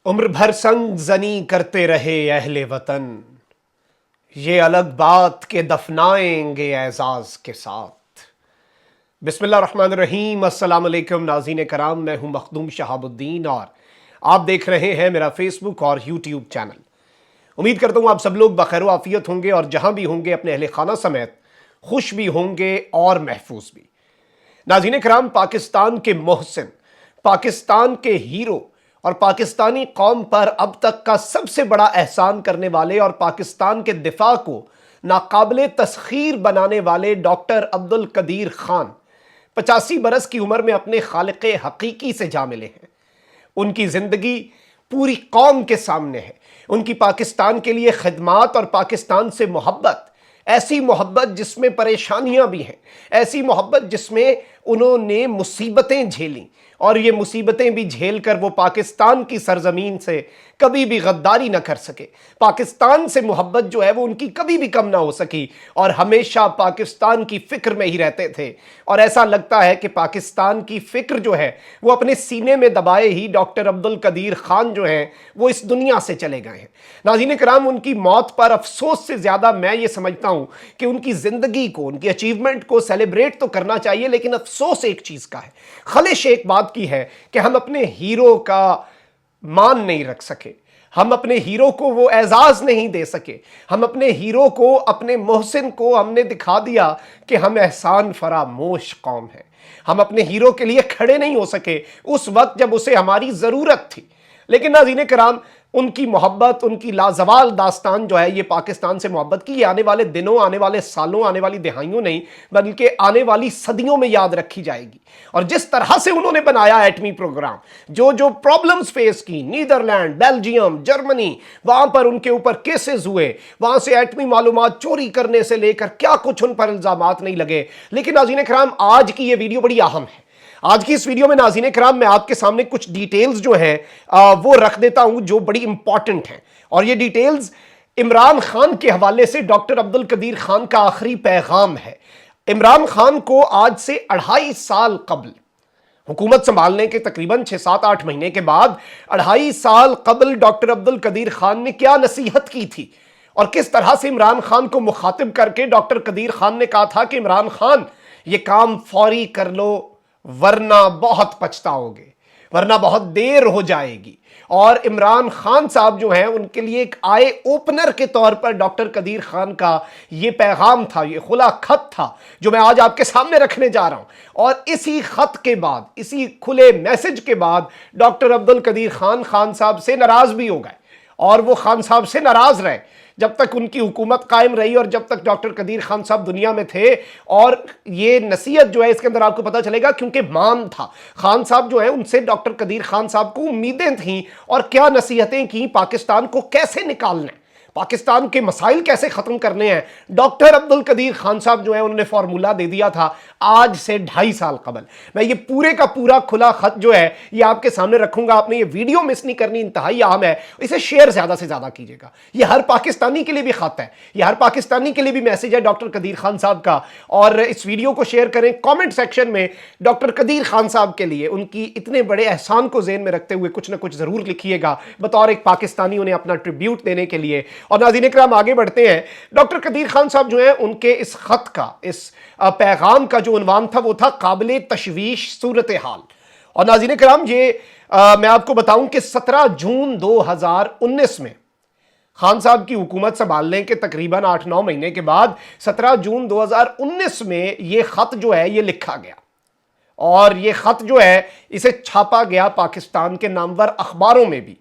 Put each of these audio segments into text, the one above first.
عمر بھر سنگ زنی کرتے رہے اہل وطن، یہ الگ بات کہ دفنائیں گے اعزاز کے ساتھ۔ بسم اللہ الرحمن الرحیم۔ السلام علیکم ناظرین کرام، میں ہوں مخدوم شہاب الدین اور آپ دیکھ رہے ہیں میرا فیس بک اور یوٹیوب چینل۔ امید کرتا ہوں آپ سب لوگ بخیر و عافیت ہوں گے اور جہاں بھی ہوں گے اپنے اہل خانہ سمیت خوش بھی ہوں گے اور محفوظ بھی۔ ناظرین کرام، پاکستان کے محسن، پاکستان کے ہیرو اور پاکستانی قوم پر اب تک کا سب سے بڑا احسان کرنے والے اور پاکستان کے دفاع کو ناقابل تسخیر بنانے والے ڈاکٹر عبدالقدیر خان 85 برس کی عمر میں اپنے خالق حقیقی سے جا ملے ہیں۔ ان کی زندگی پوری قوم کے سامنے ہے۔ ان کی پاکستان کے لیے خدمات اور پاکستان سے محبت، ایسی محبت جس میں پریشانیاں بھی ہیں، ایسی محبت جس میں انہوں نے مصیبتیں جھیلیں اور یہ مصیبتیں بھی جھیل کر وہ پاکستان کی سرزمین سے کبھی بھی غداری نہ کر سکے۔ پاکستان سے محبت جو ہے وہ ان کی کبھی بھی کم نہ ہو سکی اور ہمیشہ پاکستان کی فکر میں ہی رہتے تھے، اور ایسا لگتا ہے کہ پاکستان کی فکر جو ہے وہ اپنے سینے میں دبائے ہی ڈاکٹر عبدالقدیر خان جو ہیں وہ اس دنیا سے چلے گئے ہیں۔ ناظرین کرام، ان کی موت پر افسوس سے زیادہ میں یہ سمجھتا ہوں کہ ان کی زندگی کو، ان کی اچیومنٹ کو سیلیبریٹ تو کرنا چاہیے، لیکن افسوس ایک چیز کا ہے، خلش ایک بات کی ہے کہ ہم اپنے ہیرو کا مان نہیں رکھ سکے، ہم اپنے ہیرو کو وہ اعزاز نہیں دے سکے، ہم اپنے ہیرو کو، اپنے محسن کو ہم نے دکھا دیا کہ ہم احسان فراموش قوم ہیں۔ ہم اپنے ہیرو کے لیے کھڑے نہیں ہو سکے اس وقت جب اسے ہماری ضرورت تھی۔ لیکن ناظرین کرام، ان کی محبت، ان کی لازوال داستان جو ہے یہ پاکستان سے محبت کی، یہ آنے والے دنوں، آنے والے سالوں، آنے والی دہائیوں نہیں بلکہ آنے والی صدیوں میں یاد رکھی جائے گی۔ اور جس طرح سے انہوں نے بنایا ایٹمی پروگرام، جو پرابلمز فیس کی، نیدرلینڈ، بیلجیم، جرمنی، وہاں پر ان کے اوپر کیسز ہوئے، وہاں سے ایٹمی معلومات چوری کرنے سے لے کر کیا کچھ ان پر الزامات نہیں لگے۔ لیکن ناظرین کرام، آج کی یہ ویڈیو بڑی اہم ہے۔ آج کی اس ویڈیو میں ناظرین کرام میں آپ کے سامنے کچھ ڈیٹیلز جو ہیں وہ رکھ دیتا ہوں جو بڑی امپورٹنٹ ہیں، اور یہ ڈیٹیلز عمران خان کے حوالے سے ڈاکٹر عبدالقدیر خان کا آخری پیغام ہے۔ عمران خان کو آج سے 2.5 سال قبل، حکومت سنبھالنے کے تقریباً 6-7-8 مہینے کے بعد 2.5 سال قبل ڈاکٹر عبدالقدیر خان نے کیا نصیحت کی تھی اور کس طرح سے عمران خان کو مخاطب کر کے ڈاکٹر قدیر خان نے کہا تھا کہ عمران خان یہ کام فوری کر لو ورنہ بہت پچھتاؤ گے، ورنہ بہت دیر ہو جائے گی۔ اور عمران خان صاحب جو ہیں ان کے لیے ایک آئے اوپنر کے طور پر ڈاکٹر قدیر خان کا یہ پیغام تھا، یہ کھلا خط تھا جو میں آج آپ کے سامنے رکھنے جا رہا ہوں۔ اور اسی خط کے بعد، اسی کھلے میسج کے بعد ڈاکٹر عبدالقدیر خان صاحب سے ناراض بھی ہو گئے، اور وہ خان صاحب سے ناراض رہے جب تک ان کی حکومت قائم رہی اور جب تک ڈاکٹر قدیر خان صاحب دنیا میں تھے۔ اور یہ نصیحت جو ہے اس کے اندر آپ کو پتہ چلے گا کیونکہ مان تھا، خان صاحب جو ہیں ان سے ڈاکٹر قدیر خان صاحب کو امیدیں تھیں، اور کیا نصیحتیں کی، پاکستان کو کیسے نکالنا ہے، پاکستان کے مسائل کیسے ختم کرنے ہیں۔ ڈاکٹر عبدالقدیر خان صاحب جو ہیں انہوں نے فارمولا دے دیا تھا آج سے 2.5 سال قبل۔ میں یہ پورے کا پورا کھلا خط جو ہے یہ آپ کے سامنے رکھوں گا، آپ نے یہ ویڈیو مس نہیں کرنی، انتہائی اہم ہے، اسے شیئر زیادہ سے زیادہ کیجیے گا۔ یہ ہر پاکستانی کے لیے بھی خط ہے، یہ ہر پاکستانی کے لیے بھی میسج ہے ڈاکٹر قدیر خان صاحب کا، اور اس ویڈیو کو شیئر کریں۔ کامنٹ سیکشن میں ڈاکٹر قدیر خان صاحب کے لیے، ان کی اتنے بڑے احسان کو ذہن میں رکھتے ہوئے کچھ نہ کچھ ضرور لکھیے گا بطور ایک پاکستانی انہیں اپنا ٹریبیوٹ دینے کے لیے۔ اور ناظرین کرام آگے بڑھتے ہیں۔ ڈاکٹر قدیر خان صاحب جو ہیں ان کے اس خط کا، اس پیغام کا جو عنوان تھا وہ تھا قابل تشویش صورتحال۔ اور ناظرین کرام، یہ میں آپ کو بتاؤں کہ 17 جون 2019 میں خان صاحب کی حکومت سنبھالنے کے تقریباً 8-9 مہینے کے بعد 17 جون 2019 میں یہ خط جو ہے یہ لکھا گیا، اور یہ خط جو ہے اسے چھاپا گیا پاکستان کے نامور اخباروں میں بھی،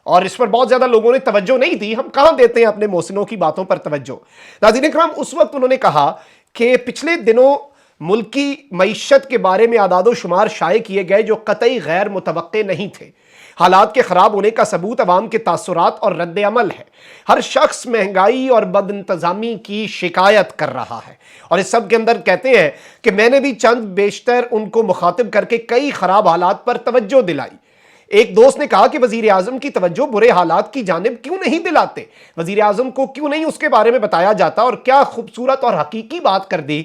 اور اس پر بہت زیادہ لوگوں نے توجہ نہیں دی۔ ہم کہاں دیتے ہیں اپنے محسنوں کی باتوں پر توجہ۔ ناظرین کرام، اس وقت انہوں نے کہا کہ پچھلے دنوں ملکی معیشت کے بارے میں اعداد و شمار شائع کیے گئے جو قطعی غیر متوقع نہیں تھے۔ حالات کے خراب ہونے کا ثبوت عوام کے تاثرات اور رد عمل ہے۔ ہر شخص مہنگائی اور بد انتظامی کی شکایت کر رہا ہے، اور اس سب کے اندر کہتے ہیں کہ میں نے بھی چند بیشتر ان کو مخاطب کر کے کئی خراب حالات پر توجہ دلائی۔ ایک دوست نے کہا کہ وزیر اعظم کی توجہ برے حالات کی جانب کیوں نہیں دلاتے، وزیر اعظم کو کیوں نہیں اس کے بارے میں بتایا جاتا، اور کیا خوبصورت اور حقیقی بات کر دی۔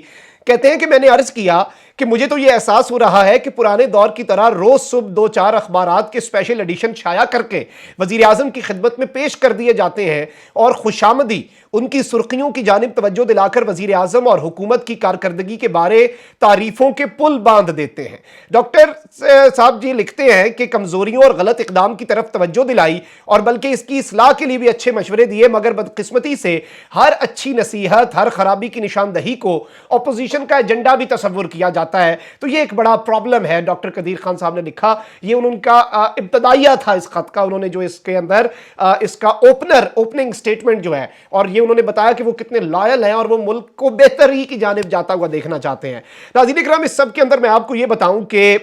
کہتے ہیں کہ میں نے عرض کیا کہ مجھے تو یہ احساس ہو رہا ہے کہ پرانے دور کی طرح روز صبح 2-4 اخبارات کے اسپیشل ایڈیشن شائع کر کے وزیر اعظم کی خدمت میں پیش کر دیے جاتے ہیں اور خوشامدی ان کی سرخیوں کی جانب توجہ دلا کر وزیر اعظم اور حکومت کی کارکردگی کے بارے تعریفوں کے پل باندھ دیتے ہیں۔ ڈاکٹر صاحب جی لکھتے ہیں کہ کمزوریوں اور غلط اقدام کی طرف توجہ دلائی اور بلکہ اس کی اصلاح کے لیے بھی اچھے مشورے دیے، مگر بدقسمتی سے ہر اچھی نصیحت، ہر خرابی کی نشاندہی کو اپوزیشن کا ایجنڈا بھی تصور کیا جاتا ہے۔ تو یہ ایک بڑا پرابلم ہے۔ ڈاکٹر قدیر خان صاحب نے لکھا، یہ ان کا ابتدائیہ تھا اس خط کا، انہوں نے جو اس کے اندر اس کا اوپننگ سٹیٹمنٹ جو ہے، اور یہ انہوں نے بتایا کہ وہ کتنے لائل ہیں اور وہ ملک کو بہتری کی جانب جاتا ہوا دیکھنا چاہتے ہیں۔ ناظرین اکرام، اس سب کے اندر میں آپ کو یہ بتاؤں کہ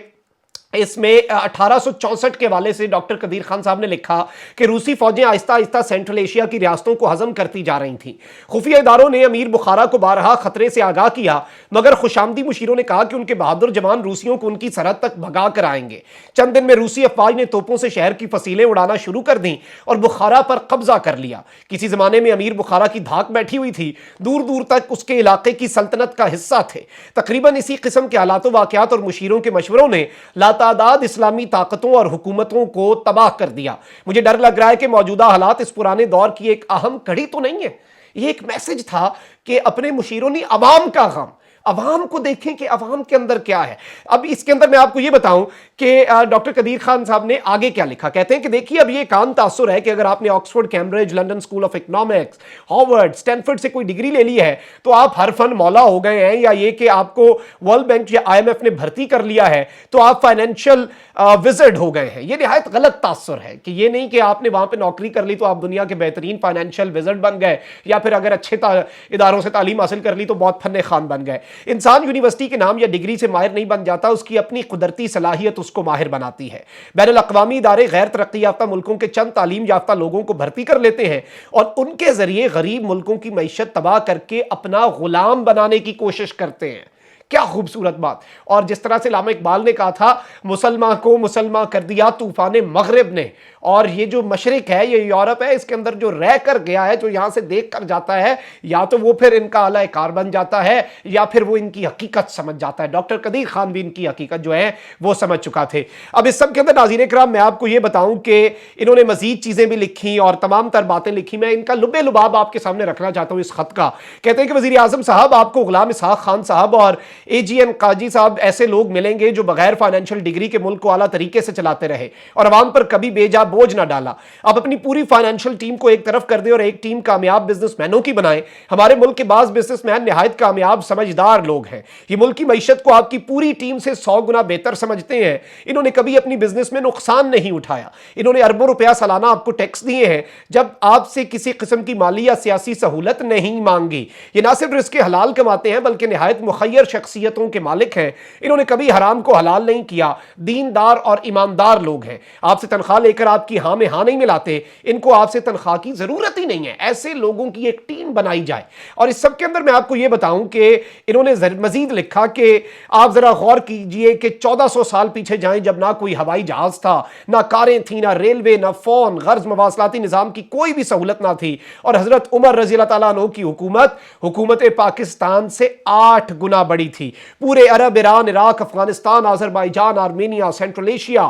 اس میں 1864 کے حوالے سے ڈاکٹر قدیر خان صاحب نے لکھا کہ روسی فوجیں آہستہ آہستہ سینٹرل ایشیا کی ریاستوں کو ہضم کرتی جا رہی تھیں۔ خفیہ اداروں نے امیر بخارا کو بارہا خطرے سے آگاہ کیا، مگر خوشامدی مشیروں نے کہا کہ ان کے بہادر جوان روسیوں کو ان کی سرحد تک بھگا کر آئیں گے۔ چند دن میں روسی افواج نے توپوں سے شہر کی فصیلیں اڑانا شروع کر دیں اور بخارا پر قبضہ کر لیا۔ کسی زمانے میں امیر بخارا کی دھاک بیٹھی ہوئی تھی، دور دور تک اس کے علاقے کی سلطنت کا حصہ تھے۔ تقریباً اسی قسم کے حالات و واقعات اور مشیروں کے مشوروں نے لاتعداد اسلامی طاقتوں اور حکومتوں کو تباہ کر دیا۔ مجھے ڈر لگ رہا ہے کہ موجودہ حالات اس پرانے دور کی ایک اہم کڑی تو نہیں ہے۔ یہ ایک میسج تھا کہ اپنے مشیروں نے عوام کا غم، عوام کو دیکھیں کہ عوام کے اندر کیا ہے۔ اب اس کے اندر میں آپ کو یہ بتاؤں کہ ڈاکٹر قدیر خان صاحب نے آگے کیا لکھا۔ کہتے ہیں کہ دیکھیے، اب یہ ایک عام تاثر ہے کہ اگر آپ نے Oxford, Cambridge, London school of economics, Harvard, Stanford سے کوئی ڈگری لے لی ہے تو آپ ہر فن مولا ہو گئے ہیں، یا یہ کہ آپ کو ورلڈ بینک یا آئی ایم ایف نے بھرتی کر لیا ہے تو آپ فائنینشیل وزرڈ ہو گئے ہیں۔ یہ نہایت غلط تاثر ہے کہ یہ نہیں کہ آپ نے وہاں پہ نوکری کر لی تو آپ دنیا کے بہترین فائنینشیل وزرڈ بن گئے، یا پھر اگر اچھے اداروں سے تعلیم حاصل کر لی تو بہت فن خان بن گئے۔ انسان یونیورسٹی کے نام یا ڈگری سے ماہر نہیں بن جاتا، اس کی اپنی قدرتی صلاحیت اس کو ماہر بناتی ہے۔ بین الاقوامی ادارے غیر ترقی یافتہ ملکوں کے چند تعلیم یافتہ لوگوں کو بھرتی کر لیتے ہیں اور ان کے ذریعے غریب ملکوں کی معیشت تباہ کر کے اپنا غلام بنانے کی کوشش کرتے ہیں۔ کیا خوبصورت بات۔ اور جس طرح سے علامہ اقبال نے کہا تھا، مسلمان کو مسلمان کر دیا طوفان مغرب نے، اور یہ جو مشرق ہے، یہ یورپ ہے، اس کے اندر جو رہ کر گیا ہے، جو یہاں سے دیکھ کر جاتا ہے، یا تو وہ پھر ان کا اعلی کار بن جاتا ہے یا پھر وہ ان کی حقیقت سمجھ جاتا ہے۔ ڈاکٹر قدیر خان بھی ان کی حقیقت جو ہے وہ سمجھ چکا تھے۔ اب اس سب کے اندر ناظرین کرام میں آپ کو یہ بتاؤں کہ انہوں نے مزید چیزیں بھی لکھی اور تمام تر باتیں لکھی۔ میں ان کا لب لباب آپ کے سامنے رکھنا چاہتا ہوں اس خط کا۔ کہتے ہیں کہ وزیر اعظم صاحب، آپ کو غلام اسحاق خان صاحب اور اے جی این قاضی صاحب ایسے لوگ ملیں گے جو بغیر فائنینشیل ڈگری کے ملک کو اعلیٰ طریقے سے چلاتے رہے اور عوام پر کبھی بے جا بوجھ نہ ڈالا۔ آپ اپنی پوری فائنینشیل ٹیم کو ایک طرف کر دیں اور ایک ٹیم کامیاب بزنس مینوں کی بنائیں۔ ہمارے ملک کے بعض بزنس مین نہایت کامیاب سمجھدار لوگ ہیں، یہ ملک کی معیشت کو آپ کی پوری ٹیم سے 100 گنا بہتر سمجھتے ہیں۔ انہوں نے کبھی اپنی بزنس میں نقصان نہیں اٹھایا، انہوں نے اربوں روپیہ سالانہ آپ کو ٹیکس دیے ہیں جب آپ سے کسی قسم کی مالی یا سیاسی سہولت نہیں مانگی۔ یہ نہ صرف رزق حلال کماتے ہیں بلکہ نہایت مخیر شخصیتوں کے مالک ہیں۔ انہوں نے کبھی حرام کو حلال نہیں کیا، دیندار اور ایماندار لوگ ہیں۔ آپ سے تنخواہ لے کر آپ کی ہاں میں ہاں نہیں ملاتے، ان کو آپ سے تنخواہ کی ضرورت ہی نہیں ہے۔ ایسے لوگوں کی ایک ٹیم بنائی جائے۔ اور اس سب کے اندر میں آپ کو یہ بتاؤں کہ انہوں نے مزید لکھا کہ آپ ذرا غور کیجئے کہ 1400 سال پیچھے جائیں جب نہ کوئی ہوائی جہاز تھا، نہ کاریں تھیں، نہ ریلوے، نہ فون، غرض مواصلاتی نظام کی کوئی بھی سہولت نہ تھی، اور حضرت عمر رضی اللہ تعالیٰ عنہ کی حکومت پاکستان سے 8 گنا بڑی تھی۔ پورے Arab, Iran, Iraq, Afghanistan, Azerbaijan, Armenia, Central Asia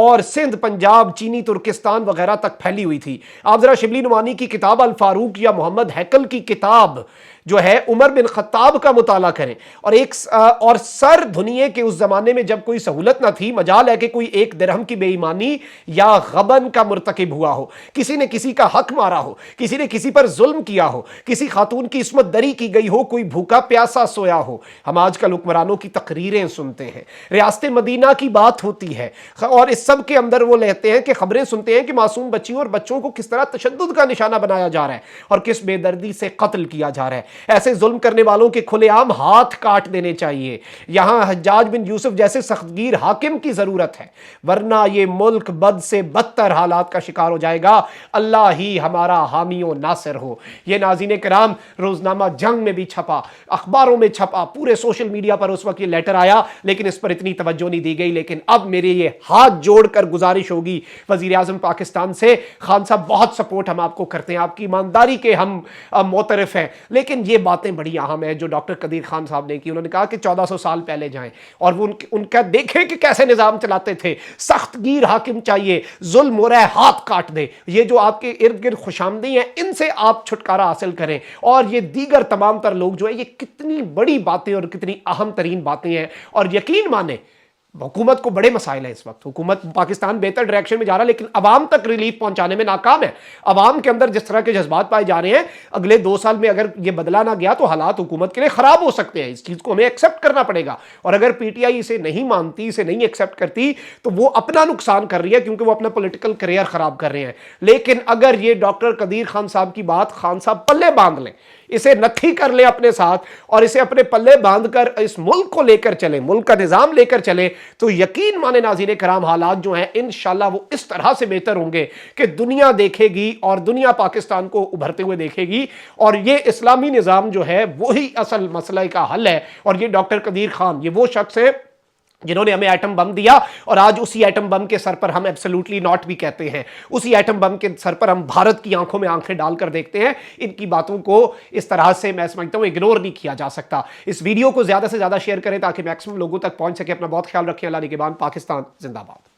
اور سندھ، پنجاب، چینی ترکستان وغیرہ تک پھیلی ہوئی تھی۔ آپ ذرا شبلی نعمانی کی کتاب الفاروق یا محمد ہیکل کی کتاب جو ہے عمر بن خطاب کا مطالعہ کریں، اور سر دھنیے کے اس زمانے میں جب کوئی سہولت نہ تھی، مجال ہے کہ کوئی 1 درہم کی بے ایمانی یا غبن کا مرتکب ہوا ہو، کسی نے کسی کا حق مارا ہو، کسی نے کسی پر ظلم کیا ہو، کسی خاتون کی عصمت دری کی گئی ہو، کوئی بھوکا پیاسا سویا ہو۔ ہم آج کل حکمرانوں کی تقریریں سنتے ہیں، ریاست مدینہ کی بات ہوتی ہے، اور اس سب کے اندر وہ لیتے ہیں کہ خبریں سنتے ہیں کہ معصوم بچیوں اور بچوں کو کس طرح تشدد کا نشانہ بنایا جا رہا ہے اور کس بے دردی سے قتل کیا جا رہا ہے۔ ایسے ظلم کرنے والوں کے کھلے عام ہاتھ کاٹ دینے چاہیے۔ یہاں حجاج بن یوسف جیسے سختگیر حاکم کی ضرورت ہے، ورنہ یہ ملک بد سے بدتر حالات کا شکار ہو جائے گا۔ اللہ ہی ہمارا حامی و ناصر ہو۔ یہ ناظرین کرام روزنامہ جنگ میں بھی چھپا، اخباروں میں چھپا، پورے سوشل میڈیا پر اس وقت یہ لیٹر آیا، لیکن اس پر اتنی توجہ نہیں دی گئی۔ لیکن اب میرے یہ ہاتھ جوڑ کر گزارش ہوگی وزیر اعظم پاکستان سے، خان صاحب بہت سپورٹ ہم آپ کو کرتے ہیں، آپ کی ایمانداری کے ہم معترف ہیں، لیکن یہ باتیں بڑی اہم ہیں جو ڈاکٹر قدیر خان صاحب نے کی. انہوں نے کہا کہ 1400 سال پہلے جائیں اور وہ ان کا دیکھیں کہ کیسے نظام چلاتے تھے. سخت گیر حاکم چاہیے، ظلم ہو رہا ہے ہاتھ کاٹ دے. یہ جو آپ کے ارد گرد خوشامدی ہیں ان سے آپ چھٹکارا حاصل کریں. اور یہ دیگر تمام تر لوگ جو ہے، یہ کتنی بڑی باتیں اور کتنی اہم ترین باتیں ہیں. اور یقین مانیں حکومت کو بڑے مسائل ہیں اس وقت. حکومت پاکستان بہتر ڈائریکشن میں جا رہا ہے لیکن عوام تک ریلیف پہنچانے میں ناکام ہے. عوام کے اندر جس طرح کے جذبات پائے جا رہے ہیں، اگلے 2 سال میں اگر یہ بدلا نہ گیا تو حالات حکومت کے لیے خراب ہو سکتے ہیں. اس چیز کو ہمیں ایکسیپٹ کرنا پڑے گا. اور اگر پی ٹی آئی اسے نہیں مانتی، اسے نہیں ایکسیپٹ کرتی، تو وہ اپنا نقصان کر رہی ہے کیونکہ وہ اپنا پولیٹیکل کریئر خراب کر رہے ہیں. لیکن اگر یہ ڈاکٹر قدیر خان صاحب کی بات خان صاحب پلے باندھ لیں، اسے نتھی کر لیں اپنے ساتھ اور اسے اپنے پلے باندھ کر اس ملک کو لے کر چلیں، ملک کا نظام لے کر چلیں، تو یقین مانے ناظرین کرام حالات جو ہیں انشاءاللہ وہ اس طرح سے بہتر ہوں گے کہ دنیا دیکھے گی اور دنیا پاکستان کو ابھرتے ہوئے دیکھے گی. اور یہ اسلامی نظام جو ہے وہی اصل مسئلہ کا حل ہے. اور یہ ڈاکٹر قدیر خان یہ وہ شخص ہے جنہوں نے ہمیں ایٹم بم دیا اور آج اسی ایٹم بم کے سر پر ہم ایبسولوٹلی ناٹ بھی کہتے ہیں. اسی ایٹم بم کے سر پر ہم بھارت کی آنکھوں میں آنکھیں ڈال کر دیکھتے ہیں. ان کی باتوں کو اس طرح سے میں سمجھتا ہوں اگنور نہیں کیا جا سکتا. اس ویڈیو کو زیادہ سے زیادہ شیئر کریں تاکہ میکسیمم لوگوں تک پہنچ سکے. اپنا بہت خیال رکھیں. اللہ نگہبان. پاکستان زندہ باد.